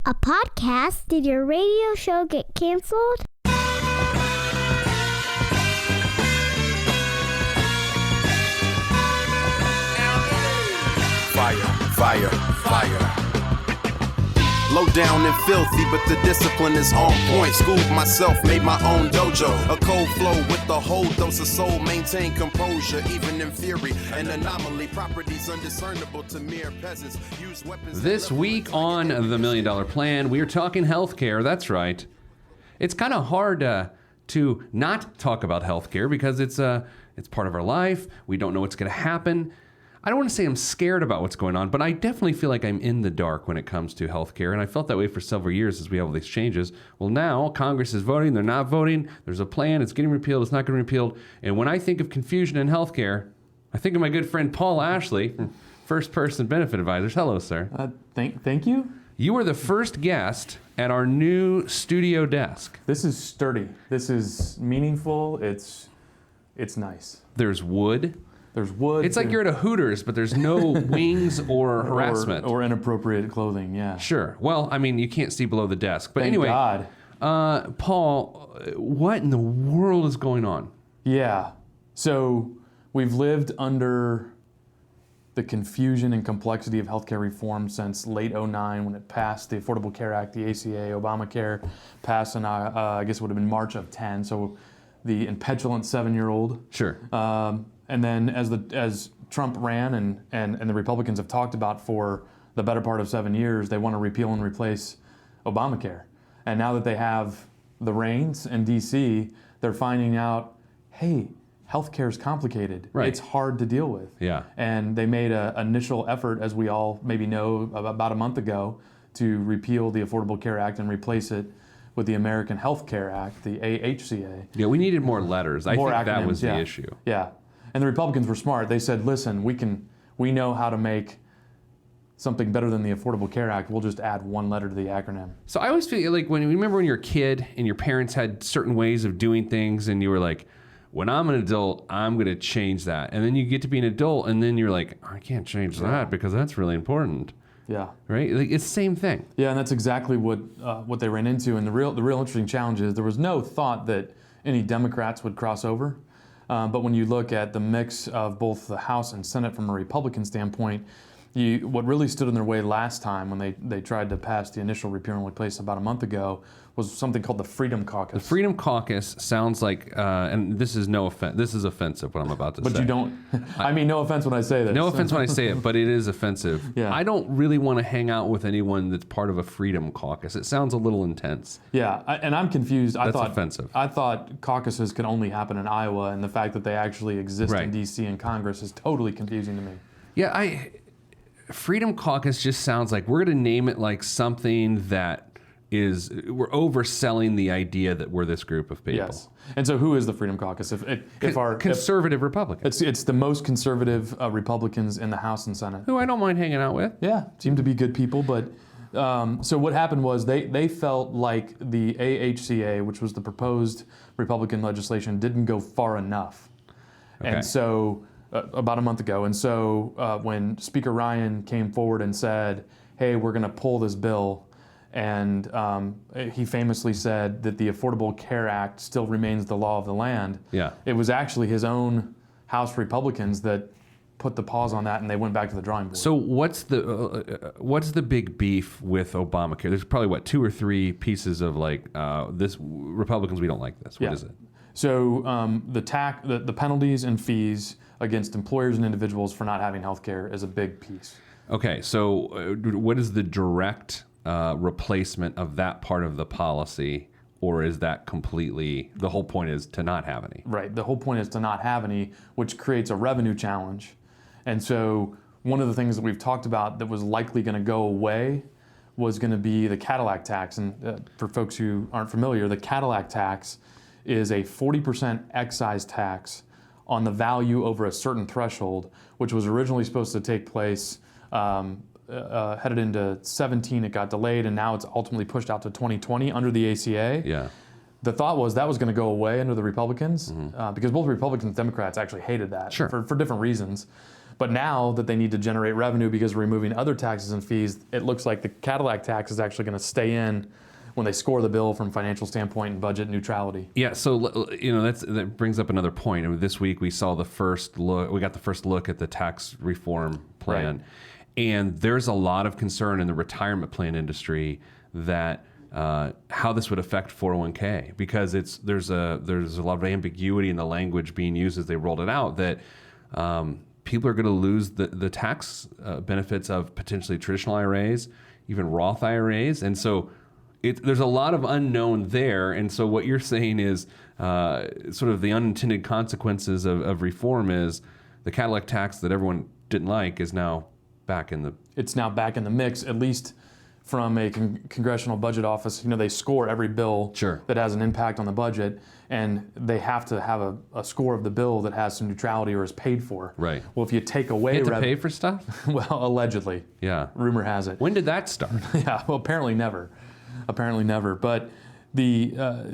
A podcast? Did your radio show get canceled? Fire. Low down and filthy, but the discipline is on point. Schooled myself, made my own dojo. A cold flow with the whole dose of soul. Maintain composure, even in fury. An anomaly, properties undiscernible to mere peasants. Use weapons. This week on The $1 Million Plan, we are talking healthcare. That's right. It's kind of hard to not talk about healthcare because it's part of our life. We don't know what's going to happen. I don't want to say I'm scared about what's going on, but I definitely feel like I'm in the dark when it comes to healthcare, and I felt that way for several years as we have all these changes. Well, now Congress is voting, they're not voting, there's a plan, it's getting repealed, it's not getting repealed, and when I think of confusion in healthcare, I think of my good friend Paul Ashley, First Person Benefit Advisors. Hello, sir. Thank you. You are the first guest at our new studio desk. This is sturdy. This is meaningful. It's nice. There's wood. There's wood. It's like you're at a Hooters, but there's no wings or harassment. Or inappropriate clothing, yeah. Sure. Well, I mean, you can't see below the desk. But Thank anyway, God. Paul, what in the world is going on? Yeah. So we've lived under the confusion and complexity of healthcare reform since late 2009 when it passed the Affordable Care Act, the AHCA, Obamacare passed in, I guess it would have been March of 10. So the impetulant 7-year-old. Sure. And then as Trump ran and the Republicans have talked about for the better part of 7 years, they want to repeal and replace Obamacare. And now that they have the reins in D.C., they're finding out, hey, healthcare is complicated. Right. It's hard to deal with. Yeah. And they made an initial effort, as we all maybe know, about a month ago, to repeal the Affordable Care Act and replace it with the American Health Care Act, the AHCA. Yeah, we needed more letters. I think that acronyms, was the issue. Yeah. And the Republicans were smart. They said, listen, we know how to make something better than the Affordable Care Act. We'll just add one letter to the acronym. So I always feel like when you remember when you're a kid and your parents had certain ways of doing things and you were like, when I'm an adult, I'm going to change that. And then you get to be an adult and then you're like, I can't change that because that's really important. Yeah. Right? Like, it's the same thing. Yeah, and that's exactly what they ran into. And the real interesting challenge is there was no thought that any Democrats would cross over. But when you look at the mix of both the House and Senate from a Republican standpoint, what really stood in their way last time when they tried to pass the initial repeal and replace about a month ago was something called the Freedom Caucus. The Freedom Caucus sounds like, and this is no offense. This is offensive what I'm about to say. But you don't. I mean, no offense when I say this. No offense when I say it, but it is offensive. Yeah. I don't really want to hang out with anyone that's part of a Freedom Caucus. It sounds a little intense. Yeah, and I'm confused. That's offensive. I thought caucuses could only happen in Iowa, and the fact that they actually exist in D.C. and Congress is totally confusing to me. Yeah, Freedom Caucus just sounds like we're going to name it like something that we're overselling the idea that we're this group of people. Yes. And so who is the Freedom Caucus? If our conservative Republicans. It's the most conservative Republicans in the House and Senate. Who I don't mind hanging out with. Yeah, seem to be good people. But so what happened was they felt like the AHCA, which was the proposed Republican legislation, didn't go far enough. Okay. And so about a month ago. And so when Speaker Ryan came forward and said, hey, we're going to pull this bill, and he famously said that the Affordable Care Act still remains the law of the land. Yeah. It was actually his own House Republicans that put the pause on that, and they went back to the drawing board. So what's the big beef with Obamacare? There's probably, 2 or 3 pieces of this Republicans, we don't like this. What is it? So the penalties and fees against employers and individuals for not having health care is a big piece. Okay, so what is the direct replacement of that part of the policy, or is that completely, the whole point is to not have any? Right, the whole point is to not have any, which creates a revenue challenge. And so one of the things that we've talked about that was likely going to go away was going to be the Cadillac tax. And for folks who aren't familiar, the Cadillac tax is a 40% excise tax on the value over a certain threshold, which was originally supposed to take place headed into 17. It got delayed, and now it's ultimately pushed out to 2020 under the ACA. Yeah. The thought was that was going to go away under the Republicans, because both Republicans and Democrats actually hated that for different reasons. But now that they need to generate revenue because of removing other taxes and fees, it looks like the Cadillac tax is actually going to stay in when they score the bill from financial standpoint and budget neutrality. Yeah, so that brings up another point. I mean, this week we saw the first look. We got the first look at the tax reform plan, and there's a lot of concern in the retirement plan industry that how this would affect 401k, because there's a lot of ambiguity in the language being used as they rolled it out, that people are going to lose the tax benefits of potentially traditional IRAs, even Roth IRAs, and so there's a lot of unknown there. And so what you're saying is sort of the unintended consequences of reform is the Cadillac tax that everyone didn't like is now back in the... It's now back in the mix, at least from a congressional budget office. You know, they score every bill that has an impact on the budget, and they have to have a score of the bill that has some neutrality or is paid for. Right. Well, if you take away... You have to pay for stuff? Well, allegedly. Yeah. Rumor has it. When did that start? Yeah, well, apparently never. Apparently never. But there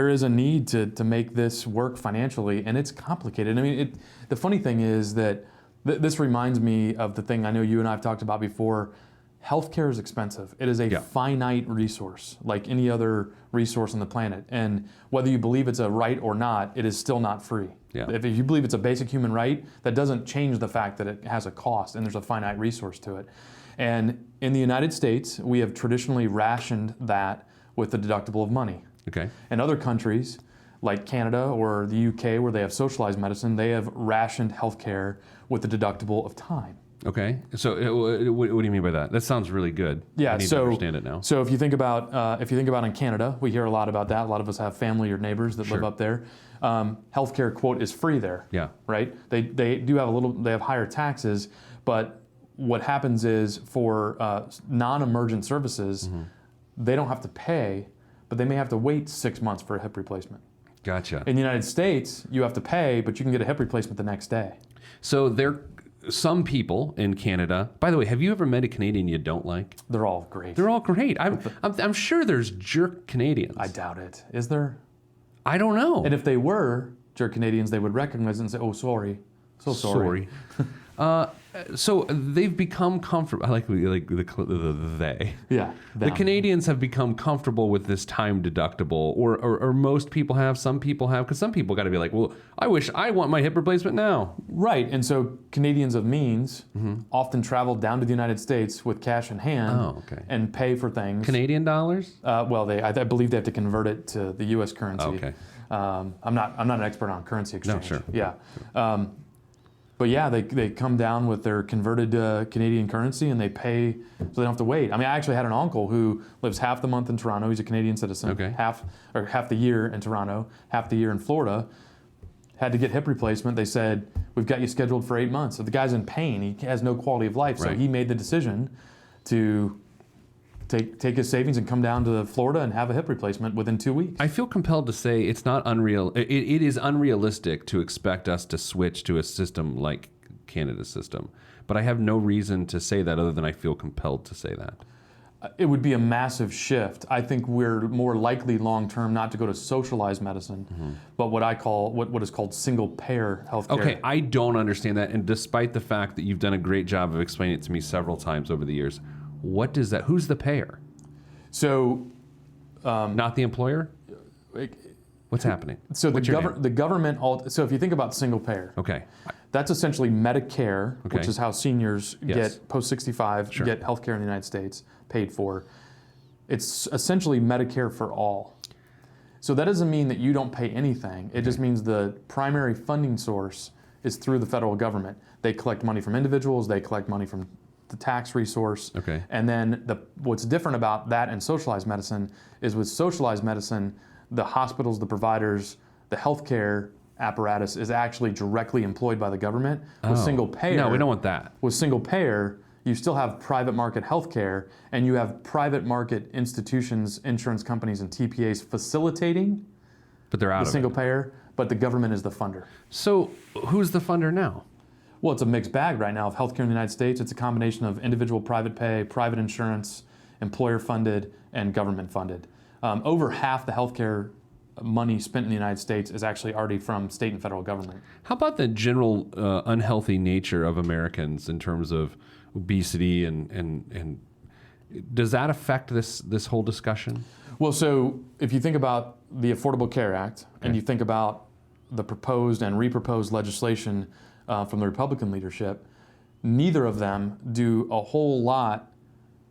is a need to make this work financially, and it's complicated. I mean, the funny thing is that this reminds me of the thing I know you and I have talked about before. Healthcare is expensive. It is a finite resource, like any other resource on the planet. And whether you believe it's a right or not, it is still not free. Yeah. If you believe it's a basic human right, that doesn't change the fact that it has a cost and there's a finite resource to it. And in the United States, we have traditionally rationed that with the deductible of money. Okay. In other countries, like Canada or the UK, where they have socialized medicine, they have rationed healthcare with the deductible of time. Okay. So what do you mean by that? That sounds really good. Yeah. I need to understand it now. So if you think about in Canada, we hear a lot about that. A lot of us have family or neighbors that live up there. Healthcare, quote, is free there. Yeah. Right. They do have they have higher taxes, but what happens is for non-emergent services, they don't have to pay, but they may have to wait 6 months for a hip replacement. Gotcha. In the United States, you have to pay, but you can get a hip replacement the next day. So some people in Canada. By the way, have you ever met a Canadian you don't like? They're all great. They're all great. I'm sure there's jerk Canadians. I doubt it. Is there? I don't know. And if they were jerk Canadians, they would recognize it and say, "Oh, sorry, so sorry." So they've become comfortable. I like the they. Yeah. The Canadians have become comfortable with this time deductible, or most people have. Some people have, because some people got to be like, well, I want my hip replacement now. Right, and so Canadians of means often travel down to the United States with cash in hand and pay for things. Canadian dollars? Well, I believe they have to convert it to the U.S. currency. Okay. I'm not an expert on currency exchange. No, sure. Yeah. But yeah, they come down with their converted Canadian currency and they pay, so they don't have to wait. I mean, I actually had an uncle who lives half the month in Toronto. He's a Canadian citizen. Okay. Half the year in Toronto, half the year in Florida. Had to get hip replacement. They said, we've got you scheduled for 8 months. So the guy's in pain. He has no quality of life. So he made the decision to take his savings and come down to Florida and have a hip replacement within 2 weeks. I feel compelled to say it's not unreal. It is unrealistic to expect us to switch to a system like Canada's system. But I have no reason to say that other than I feel compelled to say that. It would be a massive shift. I think we're more likely long term not to go to socialized medicine, but what is called single payer healthcare. Okay, I don't understand that. And despite the fact that you've done a great job of explaining it to me several times over the years, what does that? Who's the payer? So, not the employer. What's happening? So the government. So if you think about single payer, that's essentially Medicare, which is how seniors get post 65 get healthcare in the United States paid for. It's essentially Medicare for all. So that doesn't mean that you don't pay anything. It just means the primary funding source is through the federal government. They collect money from individuals. They collect money from the tax resource. And then what's different about that and socialized medicine is with socialized medicine, the hospitals, the providers, the healthcare apparatus is actually directly employed by the government. With single payer, no, we don't want that. With single payer, you still have private market healthcare, and you have private market institutions, insurance companies, and TPAs facilitating. But they're out the of single it. payer. But the government is the funder. So who's the funder now? Well, it's a mixed bag right now of healthcare in the United States. It's a combination of individual private pay, private insurance, employer funded, and government funded. Over half the healthcare money spent in the United States is actually already from state and federal government. How about the general unhealthy nature of Americans in terms of obesity and does that affect this whole discussion? Well, so if you think about the Affordable Care Act and you think about the proposed and reproposed legislation from the Republican leadership, neither of them do a whole lot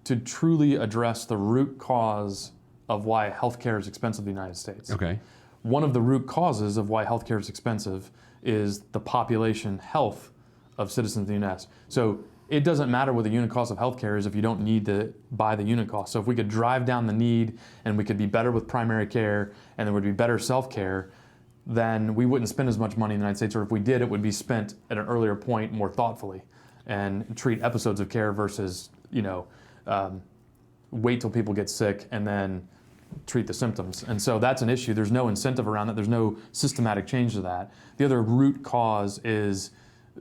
to truly address the root cause of why healthcare is expensive in the United States. Okay. One of the root causes of why healthcare is expensive is the population health of citizens in the U.S. So it doesn't matter what the unit cost of healthcare is if you don't need to buy the unit cost. So if we could drive down the need and we could be better with primary care and there would be better self-care, then we wouldn't spend as much money in the United States, or if we did, it would be spent at an earlier point more thoughtfully and treat episodes of care versus, wait till people get sick and then treat the symptoms. And so that's an issue. There's no incentive around that. There's no systematic change to that. The other root cause is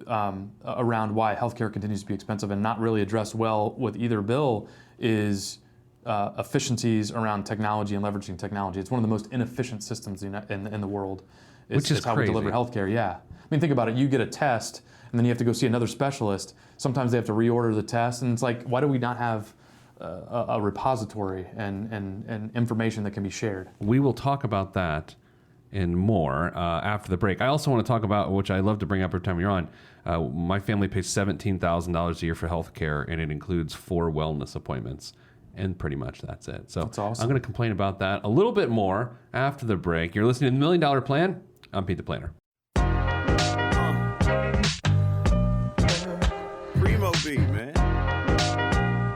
around why healthcare continues to be expensive and not really addressed well with either bill is efficiencies around technology and leveraging technology. It's one of the most inefficient systems in the world. Which is how crazy. we deliver healthcare, yeah. I mean, think about it. You get a test and then you have to go see another specialist. Sometimes they have to reorder the test, and it's like, why do we not have a repository and information that can be shared? We will talk about that and more after the break. I also want to talk about, which I love to bring up every time you're on, my family pays $17,000 a year for health care, and it includes 4 wellness appointments. And pretty much that's it. So that's awesome. I'm going to complain about that a little bit more after the break. You're listening to The $1 Million Plan. I'm Pete the Planner. Primo B, man.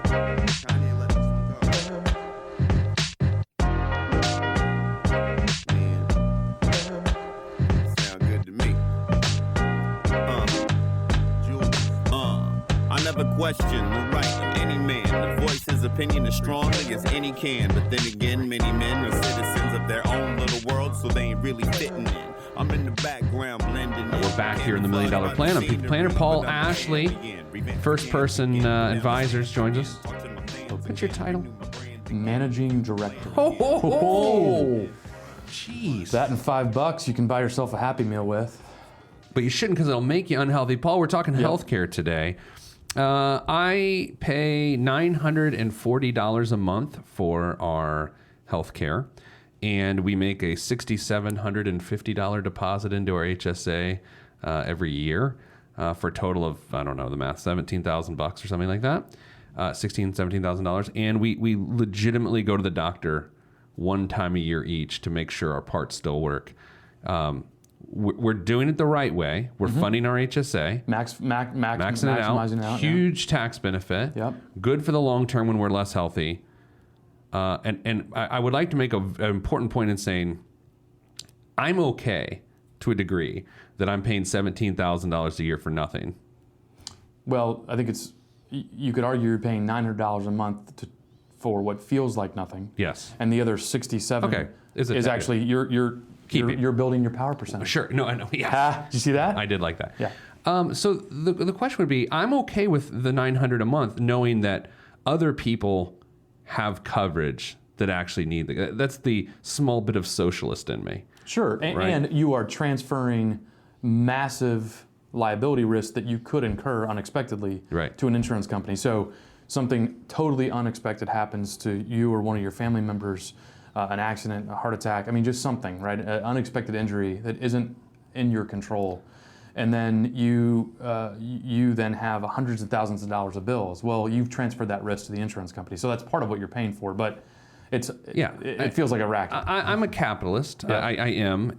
Kanye let this one go. Man. Sound good to me. I never question the right of any man to voice his opinion as strongly as any can. But then again, many men are citizens of their own little world, so they ain't really fitting in. I'm in the background blending in. We're back here in The $1 Million Plan. I'm Pete the Planner. Paul Ashley, first person advisors, joins us. What's your title? Managing Director. Oh, jeez. That and $5 you can buy yourself a Happy Meal with. But you shouldn't, because it'll make you unhealthy. Paul, we're talking healthcare today. I pay $940 a month for our healthcare, and we make a $6,750 deposit into our HSA every year for a total of, I don't know the math, $17,000 or something like that, $17,000. And we legitimately go to the doctor one time a year each to make sure our parts still work. We're doing it the right way. We're funding our HSA. Maxing it out. Huge tax benefit. Yep. Good for the long term when we're less healthy. And I would like to make an important point in saying I'm okay to a degree that I'm paying $17,000 a year for nothing. Well, I think you could argue you're paying $900 a month for what feels like nothing. Yes. And the other 67 Okay. is actually you're building your power percentage. Sure. No, I know. Yeah. Did you see that? I did like that. Yeah. So the question would be, I'm okay with the $900 a month, knowing that other people have coverage that actually need that's the small bit of socialist in me. Sure. And you are transferring massive liability risk that you could incur unexpectedly to an insurance company. So something totally unexpected happens to you or one of your family members, an accident, a heart attack, I mean, just something, right? An unexpected injury that isn't in your control. And then you then have hundreds of thousands of dollars of bills. Well, you've transferred that risk to the insurance company. So that's part of what you're paying for, but it feels like a racket. I'm a capitalist. Yeah. I am.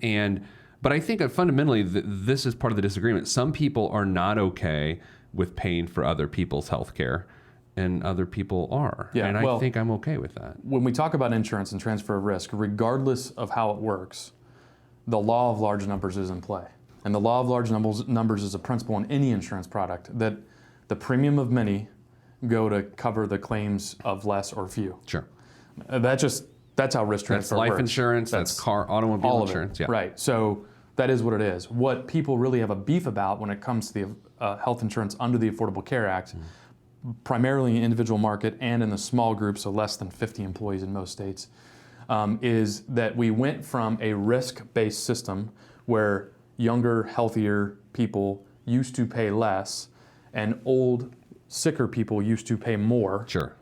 But I think fundamentally this is part of the disagreement. Some people are not okay with paying for other people's health care, and other people are. Yeah, and I think I'm okay with that. When we talk about insurance and transfer of risk, regardless of how it works, the law of large numbers is in play. And the law of large numbers is a principle in any insurance product that the premium of many go to cover the claims of less or few. Sure. That's how risk transfer works. That's life insurance, that's automobile insurance. Yeah. Right. So that is what it is. What people really have a beef about when it comes to the health insurance under the Affordable Care Act, primarily in the individual market and in the small groups of less than 50 employees in most states, is that we went from a risk-based system where younger, healthier people used to pay less and old, sicker people used to pay more. Sure.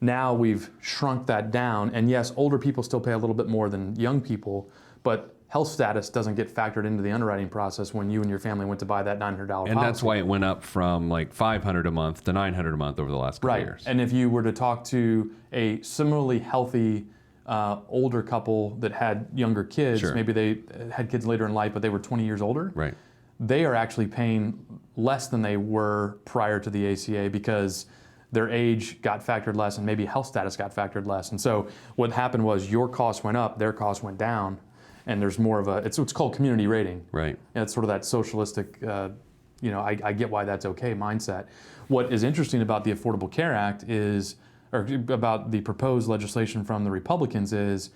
Now we've shrunk that down, and yes, older people still pay a little bit more than young people, but health status doesn't get factored into the underwriting process when you and your family went to buy that $900 policy. And that's why it went up from like $500 a month to $900 a month over the last couple years. And if you were to talk to a similarly healthy older couple that had younger kids, Sure. maybe they had kids later in life, but they were 20 years older, Right. they are actually paying less than they were prior to the ACA because their age got factored less and maybe health status got factored less. And so what happened was your costs went up, their costs went down, and there's more of a, it's what's called community rating. Right. And it's sort of that socialistic, I get why that's okay mindset. What is interesting about the Affordable Care Act is, or about the proposed legislation from the Republicans is,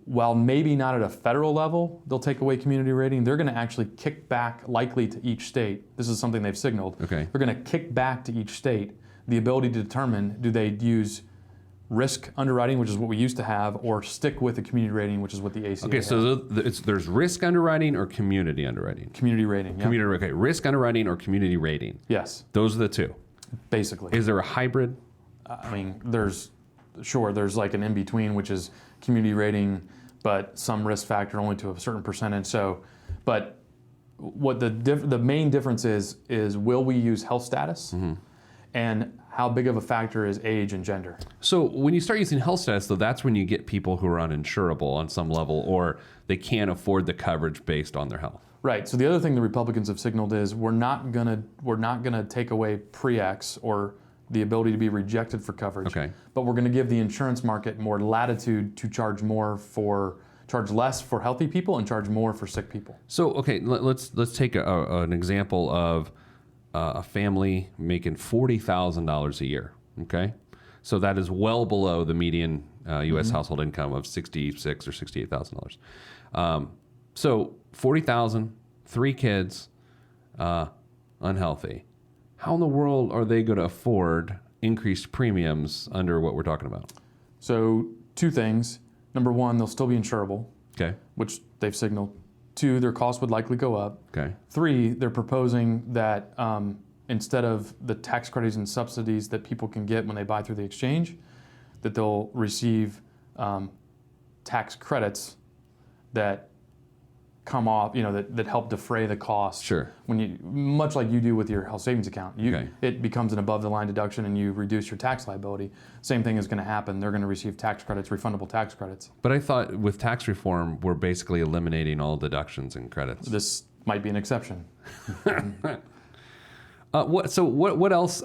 while maybe not at a federal level, they'll take away community rating, they're going to actually kick back likely to each state. This is something they've signaled. Okay. They're going to kick back to each state the ability to determine, do they use risk underwriting, which is what we used to have, or stick with the community rating, which is what the ACA Okay, has. so there's risk underwriting or community underwriting? Community rating, yeah. Community, okay, risk underwriting or community rating. Yes, Those are the two. basically. Is there a hybrid? I mean, there's like an in-between, which is community rating, but some risk factor only to a certain percentage. So, but what the main difference is will we use health status? Mm-hmm. And how big of a factor is age and gender? So when you start using health status, though, that's when you get people who are uninsurable on some level, or they can't afford the coverage based on their health. Right. So the other thing the Republicans have signaled is we're not gonna take away pre-X or the ability to be rejected for coverage. Okay. But we're gonna give the insurance market more latitude to charge less for healthy people and charge more for sick people. So okay, let's take an example of a family making $40,000 a year. Okay, so that is well below the median U.S. household income of $66,000 or $68,000. So $40,000, 3 kids, unhealthy. How in the world are they going to afford increased premiums under what we're talking about? So 2 things. Number 1, they'll still be insurable, Okay. which they've signaled. 2, their costs would likely go up. Okay. 3, they're proposing that instead of the tax credits and subsidies that people can get when they buy through the exchange, that they'll receive tax credits that come off, that help defray the cost. Sure. When you, much like you do with your health savings account, Okay. it becomes an above the line deduction and you reduce your tax liability. Same thing is going to happen. They're going to receive tax credits, refundable tax credits. But I thought with tax reform, we're basically eliminating all deductions and credits. This might be an exception. What else?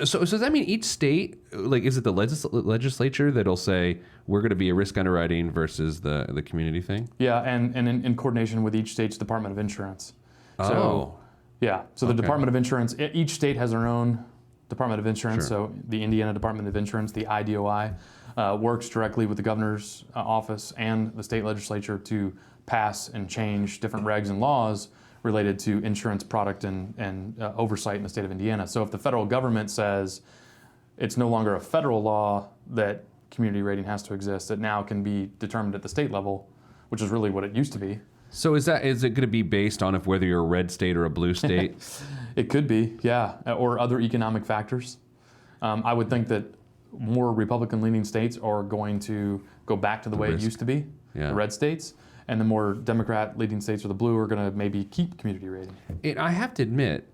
So does that mean each state, like, is it the legislature that'll say we're going to be a risk underwriting versus the community thing? Yeah, and in coordination with each state's Department of Insurance. So, yeah, so the Okay. Department of Insurance, each state has their own Department of Insurance. Sure. So the Indiana Department of Insurance, the IDOI, works directly with the governor's office and the state legislature to pass and change different regs and laws related to insurance product and oversight in the state of Indiana. So if the federal government says it's no longer a federal law that community rating has to exist, it now can be determined at the state level, which is really what it used to be. So is it going to be based on whether you're a red state or a blue state? It could be, yeah, or other economic factors. I would think that more Republican-leaning states are going to go back to the way it used to be, Yeah. the red states, and the more Democrat-leading states or the blue are going to maybe keep community rating. I have to admit,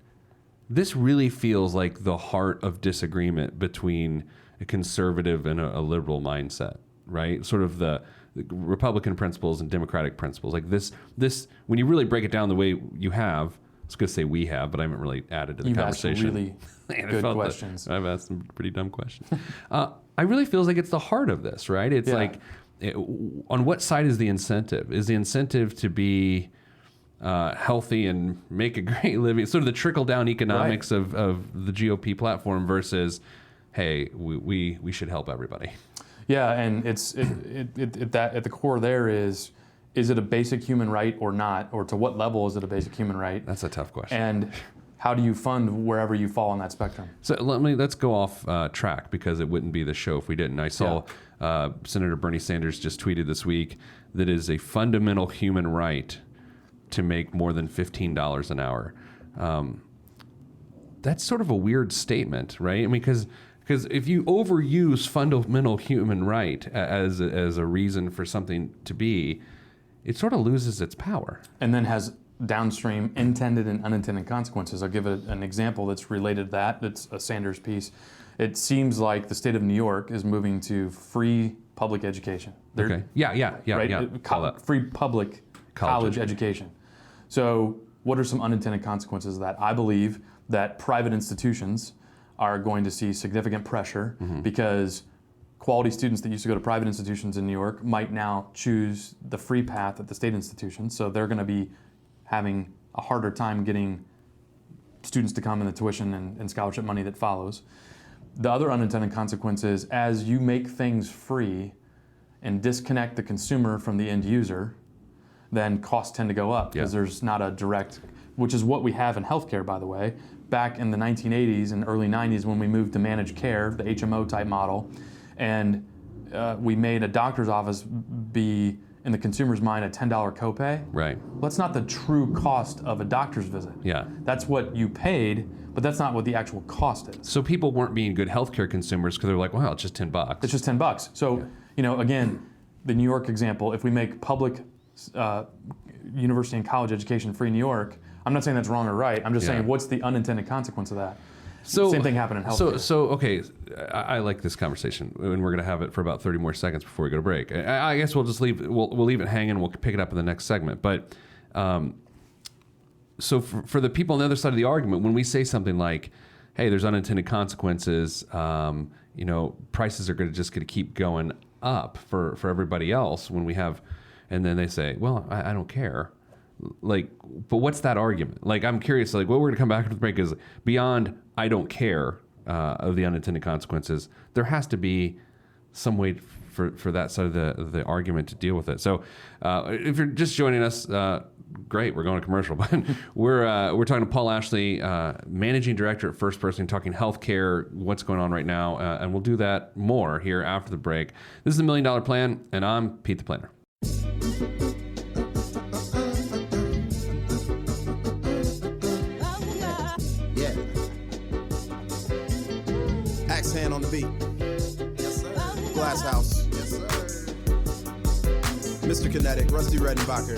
this really feels like the heart of disagreement between a conservative and a liberal mindset, right? Sort of the Republican principles and Democratic principles. Like this, when you really break it down the way you have, I was going to say we have, but I haven't really added to the You've conversation. asked really And I good felt that questions. I've asked some pretty dumb questions. I really feels like it's the heart of this, right? It's Yeah. like, on what side is the incentive? Is the incentive to be healthy and make a great living? Sort of the trickle-down economics of the GOP platform versus, hey, we should help everybody. Yeah, and it's at the core there is it a basic human right or not, or to what level is it a basic human right? That's a tough question. And how do you fund wherever you fall on that spectrum? So let's go off track, because it wouldn't be the show if we didn't. I saw Senator Bernie Sanders just tweeted this week that it is a fundamental human right to make more than $15 an hour. That's sort of a weird statement, right? I mean, because if you overuse fundamental human right as a reason for something to be, it sort of loses its power. And then has downstream intended and unintended consequences. I'll give an example that's related to that. It's a Sanders piece. It seems like the state of New York is moving to free public education. Okay. Yeah. Right? Free public college education. So what are some unintended consequences of that? I believe that private institutions are going to see significant pressure because quality students that used to go to private institutions in New York might now choose the free path at the state institutions. So they're going to be having a harder time getting students to come and the tuition and scholarship money that follows. The other unintended consequence is, as you make things free and disconnect the consumer from the end user, then costs tend to go up because there's not a direct, which is what we have in healthcare, by the way. Back in the 1980s and early 90s, when we moved to managed care, the HMO type model, and we made a doctor's office be, in the consumer's mind, a $10 copay. Right. Well, that's not the true cost of a doctor's visit. Yeah. That's what you paid, but that's not what the actual cost is. So people weren't being good healthcare consumers because they're like, well, it's just $10. It's just $10. So, again, the New York example, if we make public university and college education free in New York, I'm not saying that's wrong or right. I'm just saying, what's the unintended consequence of that? So, same thing happened in healthcare. So okay, I like this conversation, and we're going to have it for about 30 more seconds before we go to break. I guess we'll just leave it hanging. We'll pick it up in the next segment. But so for the people on the other side of the argument, when we say something like, "Hey, there's unintended consequences," prices are going to keep going up for everybody else. When we have, and then they say, "Well, I don't care." But what's that argument? I'm curious, what we're going to come back to the break is beyond I don't care of the unintended consequences, there has to be some way for that side of the argument to deal with it. So if you're just joining us, great, we're going to commercial. But we're talking to Paul Ashley, Managing Director at First Person, talking healthcare, what's going on right now, and we'll do that more here after the break. This is the $1 Million Plan, and I'm Pete the Planner. Hand on the beat. Yes, sir. Glass House. Yes, sir. Mr. Kinetic, Rusty Redenbacher.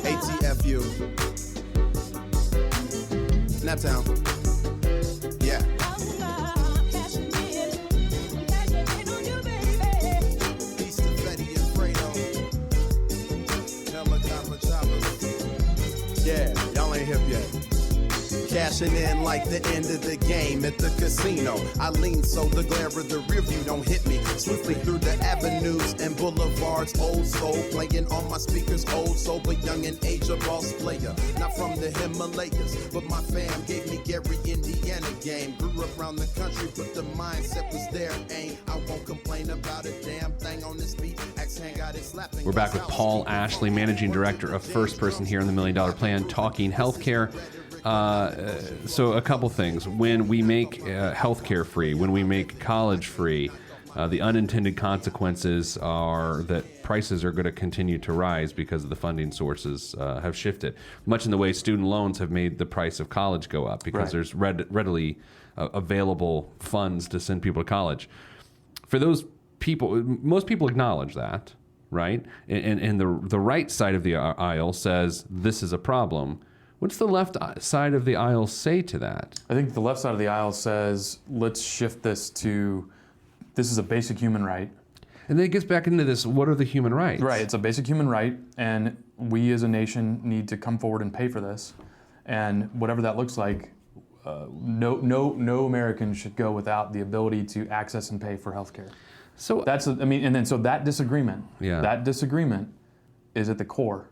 ATFU. Naptown. Yeah. Peace to Fetty and Fredo. Helicopter choppers. Yeah, y'all ain't hip yet. Cashing in like the end of the game at the casino. I lean so the glare of the rear view don't hit me. Swiftly through the avenues and boulevards, old soul playing on my speakers, old soul but young in age, a boss player. Not from the Himalayas, but my fam gave me Gary, Indiana game. Grew up around the country, but the mindset was there. Ain't I won't complain about a damn thing on this beat. AHCA got it slapping. We're back with Paul Ashley, Managing Director of First Person here in the $1 Million Plan, talking healthcare. So a couple things. When we make healthcare free, when we make college free, the unintended consequences are that prices are going to continue to rise because the funding sources have shifted. Much in the way student loans have made the price of college go up because there's readily available funds to send people to college. For those people, most people acknowledge that, right? And the right side of the aisle says this is a problem. What's the left side of the aisle say to that? I think the left side of the aisle says, let's shift this to, this is a basic human right. And then it gets back into this, what are the human rights? Right, it's a basic human right, and we as a nation need to come forward and pay for this. And whatever that looks like, no American should go without the ability to access and pay for healthcare. So that disagreement, that disagreement is at the core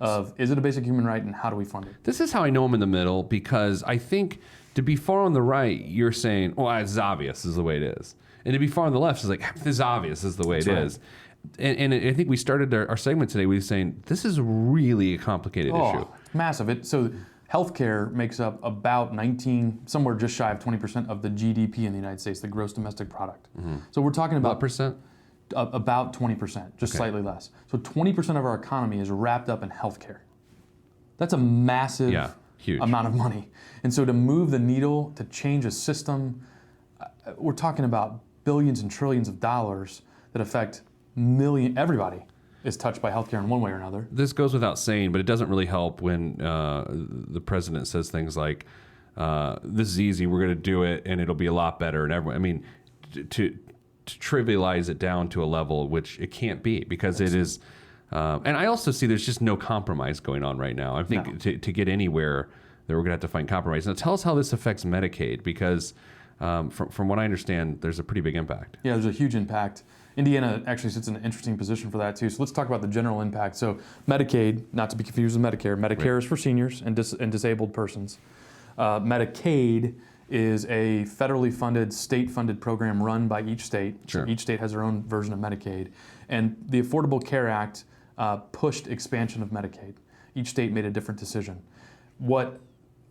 of, is it a basic human right and how do we fund it? This is how I know I'm in the middle, because I think to be far on the right, you're saying, well, it's obvious, this is the way it is. And to be far on the left is like, this is obvious, this is the way it is. And I think we started our segment today with saying, this is really a complicated issue. Massive. So healthcare makes up about somewhere just shy of 20% of the GDP in the United States, the gross domestic product. So we're talking about What percent? About 20%, just slightly less. So 20% of our economy is wrapped up in healthcare. That's a massive huge amount of money. And so to move the needle, to change a system, we're talking about billions and trillions of dollars that affect everybody is touched by healthcare in one way or another. This goes without saying, but it doesn't really help when the president says things like, "This is easy. We're going to do it, and it'll be a lot better." And everyone, I mean, to trivialize it down to a level which it can't be, because it is. And I also see there's just no compromise going on right now. I think to get anywhere, that we're going to have to find compromise. Now, tell us how this affects Medicaid, because from what I understand, there's a pretty big impact. Yeah, there's a huge impact. Indiana actually sits in an interesting position for that too. So let's talk about the general impact. So Medicaid, not to be confused with Medicare. Medicare is for seniors and disabled persons. Medicaid is a federally funded, state-funded program run by each state. Sure. So each state has their own version of Medicaid. And the Affordable Care Act pushed expansion of Medicaid. Each state made a different decision. What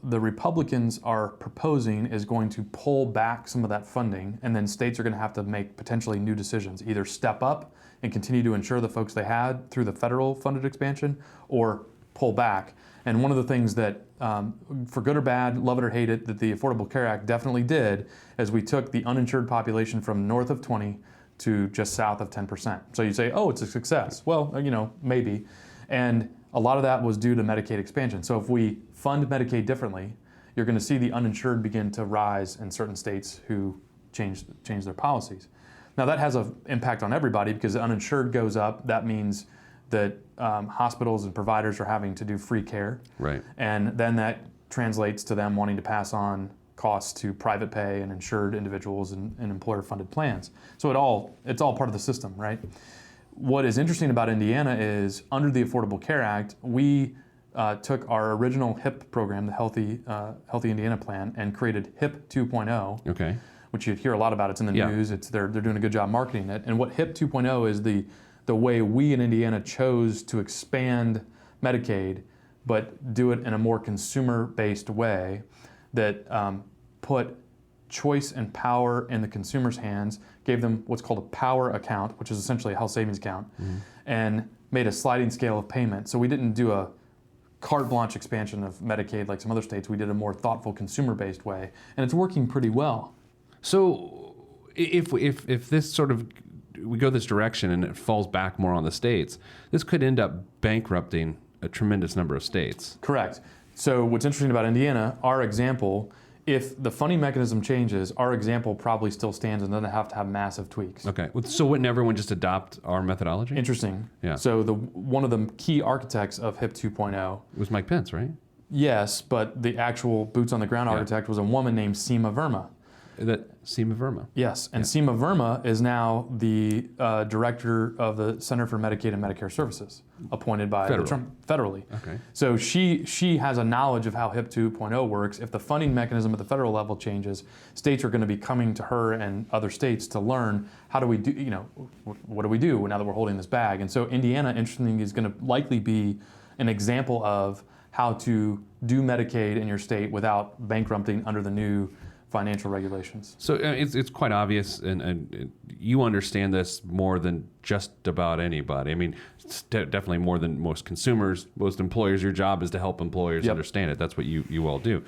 the Republicans are proposing is going to pull back some of that funding, and then states are going to have to make potentially new decisions, either step up and continue to insure the folks they had through the federal funded expansion, or pull back. And one of the things that, for good or bad, love it or hate it, that the Affordable Care Act definitely did, is we took the uninsured population from north of 20 to just south of 10%. So you say, oh, it's a success. Well, maybe. And a lot of that was due to Medicaid expansion. So if we fund Medicaid differently, you're going to see the uninsured begin to rise in certain states who change their policies. Now that has an impact on everybody, because the uninsured goes up. That means that hospitals and providers are having to do free care. Right. And then that translates to them wanting to pass on costs to private pay and insured individuals and employer-funded plans. So it's all part of the system, right? What is interesting about Indiana is, under the Affordable Care Act, we took our original HIP program, the Healthy Indiana Plan, and created HIP 2.0, Okay. which you hear a lot about. It's in the news. They're doing a good job marketing it. And what HIP 2.0 is the way we in Indiana chose to expand Medicaid, but do it in a more consumer-based way that put choice and power in the consumer's hands, gave them what's called a power account, which is essentially a health savings account, and made a sliding scale of payment. So we didn't do a carte blanche expansion of Medicaid like some other states. We did a more thoughtful consumer-based way, and it's working pretty well. So if this sort of, we go this direction and it falls back more on the states, this could end up bankrupting a tremendous number of states. Correct. So what's interesting about Indiana, our example, if the funding mechanism changes, our example probably still stands and doesn't have to have massive tweaks. Okay. So wouldn't everyone just adopt our methodology? Interesting. Yeah. So one of the key architects of HIP 2.0 was Mike Pence, right? Yes, but the actual boots on the ground architect was a woman named Seema Verma. Seema Verma. Yes, and Seema Verma is now the director of the Center for Medicaid and Medicare Services, appointed by federally. Okay. So she has a knowledge of how HIP 2.0 works. If the funding mechanism at the federal level changes, states are going to be coming to her and other states to learn how do we do, what do we do now that we're holding this bag? And so Indiana, interestingly, is going to likely be an example of how to do Medicaid in your state without bankrupting under the new financial regulations. So it's quite obvious, and you understand this more than just about anybody. I mean, it's definitely more than most consumers, most employers. Your job is to help employers understand it. That's what you all do.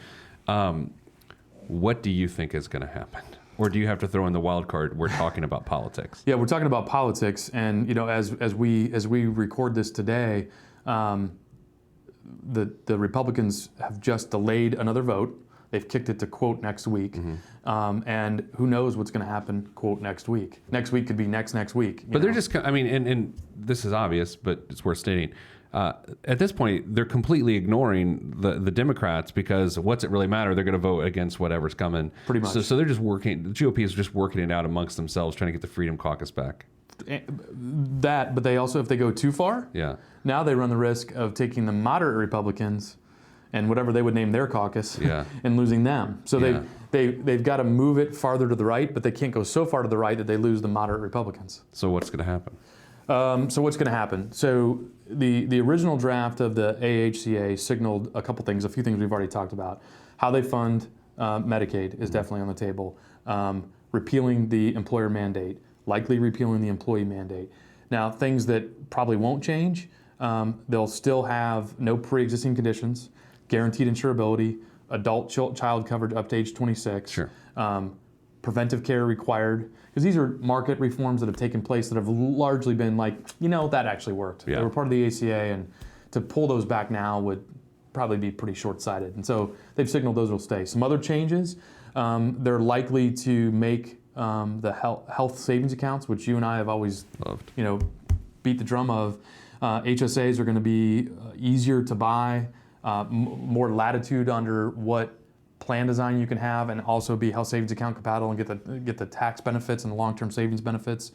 What do you think is going to happen? Or do you have to throw in the wild card? We're talking about politics. Yeah, we're talking about politics, and as we record this today, the Republicans have just delayed another vote. They've kicked it to, quote, next week. And who knows what's going to happen, quote, next week. Next week could be next week. But they're just, I mean, and this is obvious, but it's worth stating. At this point, they're completely ignoring the Democrats, because what's it really matter? They're going to vote against whatever's coming. Pretty much. So they're just working, the GOP is just working it out amongst themselves, trying to get the Freedom Caucus back. But they also, if they go too far, now they run the risk of taking the moderate Republicans and whatever they would name their caucus, and losing them. So they've got to move it farther to the right, but they can't go so far to the right that they lose the moderate Republicans. So what's going to happen? So what's going to happen? So the original draft of the AHCA signaled a couple things, a few things we've already talked about. How they fund Medicaid is definitely on the table. Repealing the employer mandate, likely repealing the employee mandate. Now, things that probably won't change, they'll still have no pre-existing conditions, guaranteed insurability, adult child coverage up to age 26. Sure. Preventive care required, because these are market reforms that have taken place that have largely been like, that actually worked. Yeah. They were part of the ACA, and to pull those back now would probably be pretty short-sighted. And so they've signaled those will stay. Some other changes, they're likely to make the health savings accounts, which you and I have always Loved. Beat the drum of. HSAs are going to be easier to buy, more latitude under what plan design you can have, and also be health savings account compatible and get the tax benefits and the long-term savings benefits.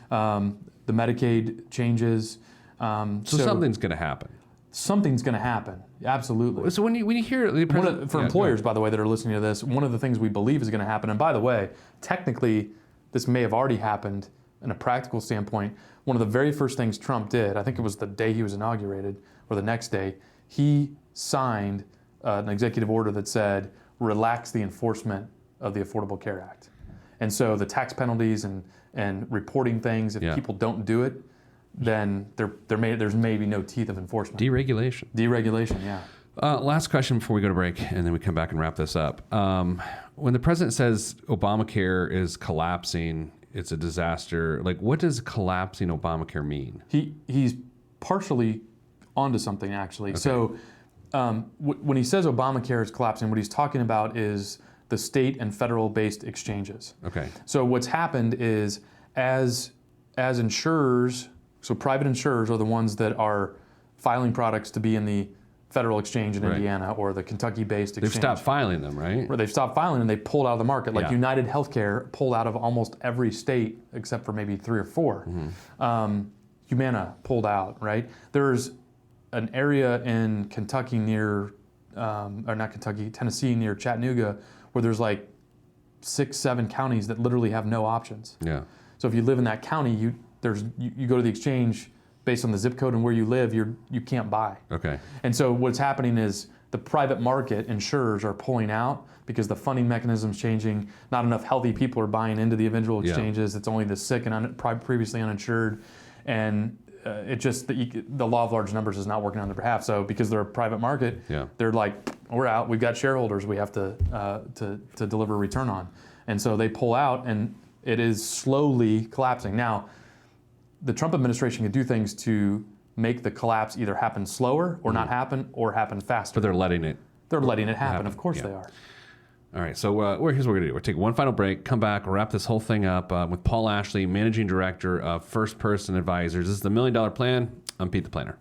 The Medicaid changes. So something's going to happen. Something's going to happen. Absolutely. So when you hear For employers, by the way, that are listening to this, one of the things we believe is going to happen, and by the way, technically, this may have already happened in a practical standpoint. One of the very first things Trump did, I think it was the day he was inaugurated, or the next day, he signed an executive order that said, relax the enforcement of the Affordable Care Act. And so the tax penalties and reporting things, if people don't do it, then there's maybe no teeth of enforcement. Deregulation. Deregulation, yeah. Last question before we go to break, and then we come back and wrap this up. When the president says Obamacare is collapsing, it's a disaster, like what does collapsing Obamacare mean? He's partially onto something, actually. Okay. So when he says Obamacare is collapsing, what he's talking about is the state and federal-based exchanges. Okay. So what's happened is as insurers, so private insurers are the ones that are filing products to be in the federal exchange in Indiana or the Kentucky-based exchange. They've stopped filing them, right? Where they've stopped filing and they pulled out of the market. Like United Healthcare pulled out of almost every state except for maybe 3 or 4. Mm-hmm. Humana pulled out, right? There's an area in Kentucky near, or not Kentucky, Tennessee near Chattanooga, where there's like 6, 7 counties that literally have no options. Yeah. So if you live in that county, you go to the exchange based on the zip code and where you live, you can't buy. Okay. And so what's happening is the private market insurers are pulling out because the funding mechanism's changing. Not enough healthy people are buying into the individual exchanges. It's only the sick and previously uninsured. And it just, the law of large numbers is not working on their behalf. So because they're a private market, they're like, we're out. We've got shareholders we have to deliver a return on. And so they pull out, and it is slowly collapsing. Now, the Trump administration can do things to make the collapse either happen slower or not happen, or happen faster. But they're letting it. They're letting it happen. Of course they are. All right, so here's what we're going to do. We'll take one final break, come back, wrap this whole thing up with Paul Ashley, Managing Director of First Person Advisors. This is the $1 Million Plan. I'm Pete the Planner.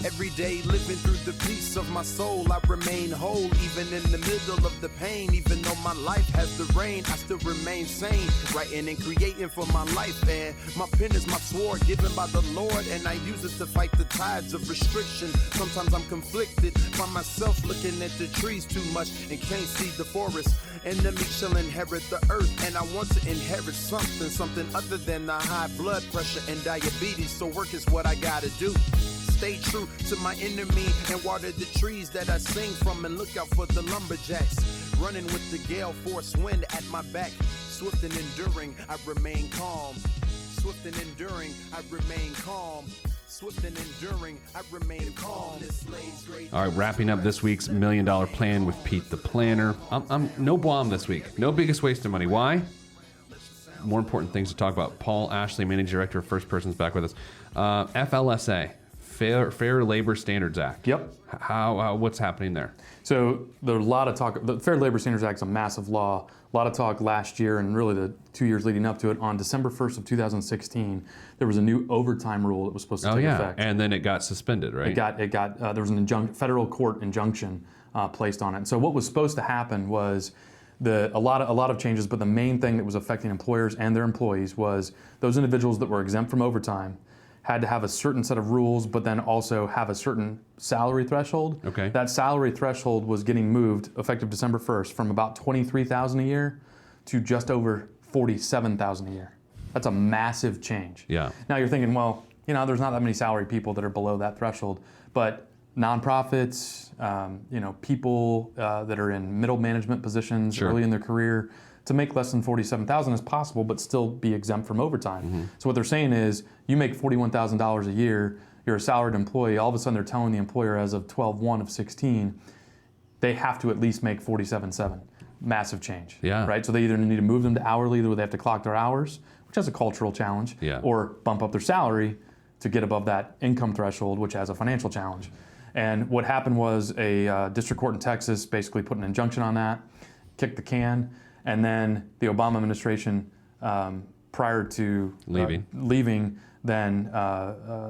Every day living through the peace of my soul, I remain whole, even in the middle of the pain. Even though my life has the rain, I still remain sane, writing and creating for my life. And my pen is my sword given by the Lord, and I use it to fight the tides of restriction. Sometimes I'm conflicted by myself, looking at the trees too much and can't see the forest. Enemy shall inherit the earth, and I want to inherit something other than the high blood pressure and diabetes. So work is what I gotta do. Stay true to my enemy and water the trees that I sing from, and look out for the lumberjacks. Running with the gale force wind at my back. Swift and enduring, I remain calm. Swift and enduring, I remain calm. Swift and enduring, I remain calm. All right, wrapping up this week's $1 Million Plan with Pete the Planner. I'm no bomb this week. No biggest waste of money. Why? More important things to talk about. Paul Ashley, Managing Director of First Person's back with us. FLSA. Fair Labor Standards Act. Yep. What's happening there? So there's a lot of talk. The Fair Labor Standards Act is a massive law. A lot of talk last year and really the 2 years leading up to it. On December 1st of 2016, there was a new overtime rule that was supposed to take effect. And then it got suspended, right? There was an federal court injunction placed on it. So what was supposed to happen was a lot of changes, but the main thing that was affecting employers and their employees was those individuals that were exempt from overtime had to have a certain set of rules, but then also have a certain salary threshold. Okay. That salary threshold was getting moved effective December 1st from about $23,000 a year to just over $47,000 a year. That's a massive change. Yeah. Now you're thinking, well, there's not that many salary people that are below that threshold, but nonprofits, people that are in middle management positions Sure. early in their career, to make less than $47,000 is possible, but still be exempt from overtime. Mm-hmm. So what they're saying is, you make $41,000 a year, you're a salaried employee, all of a sudden they're telling the employer as of 12/1 of 16, they have to at least make $47,700. Massive change. Yeah. Right? So they either need to move them to hourly, where they have to clock their hours, which has a cultural challenge, Yeah. or bump up their salary to get above that income threshold, which has a financial challenge. And what happened was a district court in Texas basically put an injunction on that, kicked the can, and then the Obama administration, prior to leaving, then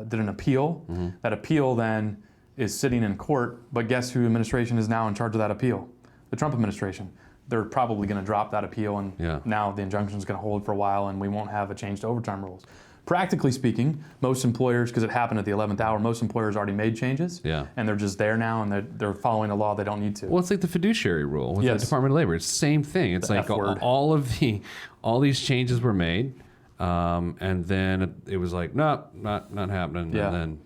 did an appeal. Mm-hmm. That appeal then is sitting in court, but guess who administration is now in charge of that appeal? The Trump administration. They're probably going to drop that appeal, and now the injunction is going to hold for a while, and we won't have a change to overtime rules. Practically speaking, most employers, because it happened at the 11th hour, most employers already made changes, and they're just there now, and they're following a law they don't need to. Well, it's like the fiduciary rule with the Department of Labor. It's the same thing. It's The like F word. all these changes were made, and then it was like, no, not happening. Yeah. And then,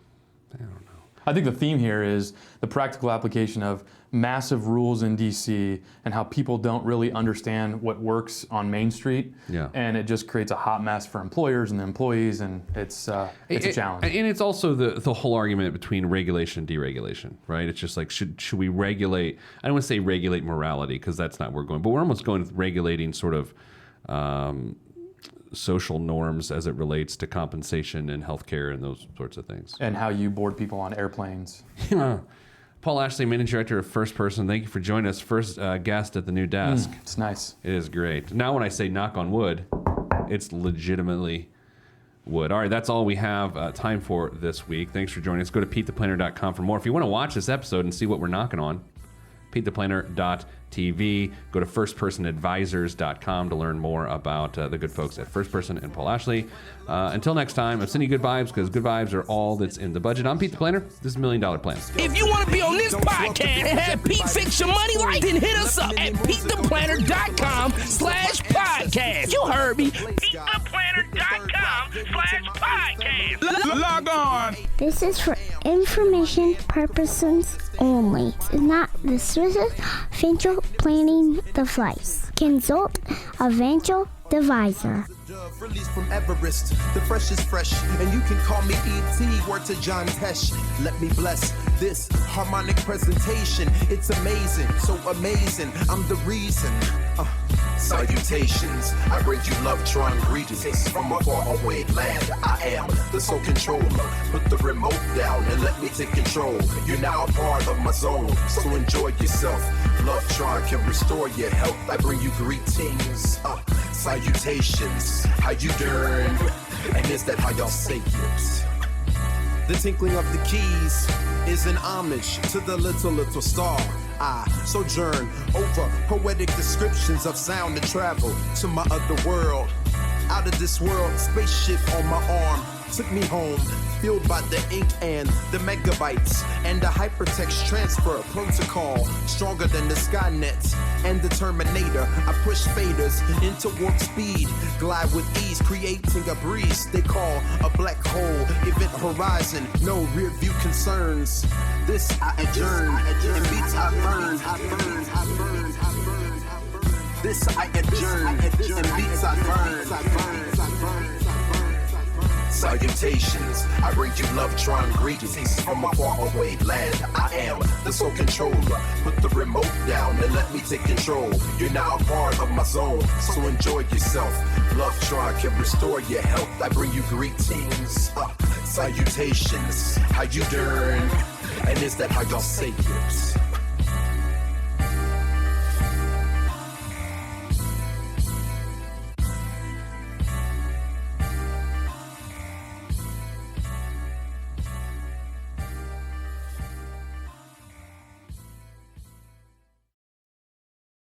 I don't know. I think the theme here is the practical application of massive rules in DC and how people don't really understand what works on Main Street. Yeah. And it just creates a hot mess for employers and the employees, and it's a challenge. And it's also the whole argument between regulation and deregulation, right? It's just like, should we regulate? I don't want to say regulate morality, because that's not where we're going, but we're almost going with regulating sort of social norms as it relates to compensation and healthcare and those sorts of things. And how you board people on airplanes. Paul Ashley, Managing Director of First Person, thank you for joining us. First guest at the new desk. It's nice. It is great. Now when I say knock on wood, it's legitimately wood. All right, that's all we have time for this week. Thanks for joining us. Go to PeteThePlanner.com for more. If you want to watch this episode and see what we're knocking on, PeteThePlanner.tv. Go to FirstPersonAdvisors.com to learn more about the good folks at First Person and Paul Ashley. Until next time, I'm sending you good vibes, because good vibes are all that's in the budget. I'm Pete the Planner. This is $1 Million Plan. If you want to be on this podcast and have Pete fix your money right, then hit us up at PeteThePlanner.com/podcast. You heard me. PeteThePlanner.com/podcast. Log on. This is for information purposes only. It's not the Swiss financial planning device. Consult a financial advisor. Released from Everest, the fresh is fresh, and you can call me E.T. Word to John Tesh. Let me bless this harmonic presentation. It's amazing, so amazing. I'm the reason. Salutations, I bring you love, trying greetings from a faraway land. I am the sole controller. Put the remote down and let me take control. You're now a part of my zone, so enjoy yourself. Love Tron can restore your health. I bring you greetings. Salutations, how you doing? And is that how y'all say it? The tinkling of the keys is an homage to the little star. I sojourn over poetic descriptions of sound and travel to my other world. Out of this world, spaceship on my arm took me home, fueled by the ink and the megabytes and the hypertext transfer protocol, stronger than the Skynet and the Terminator. I push faders into warp speed, glide with ease, creating a breeze they call a black hole. Event horizon, no rear view concerns. This I adjourn, in beats I burn. This I adjourn, in beats I burn. Salutations, I bring you love, trying greetings from a faraway land. I am the sole controller. Put the remote down and let me take control. You're now a part of my zone, so enjoy yourself. Love Tron can restore your health. I bring you greetings. Salutations, how you doing? And is that how y'all say it?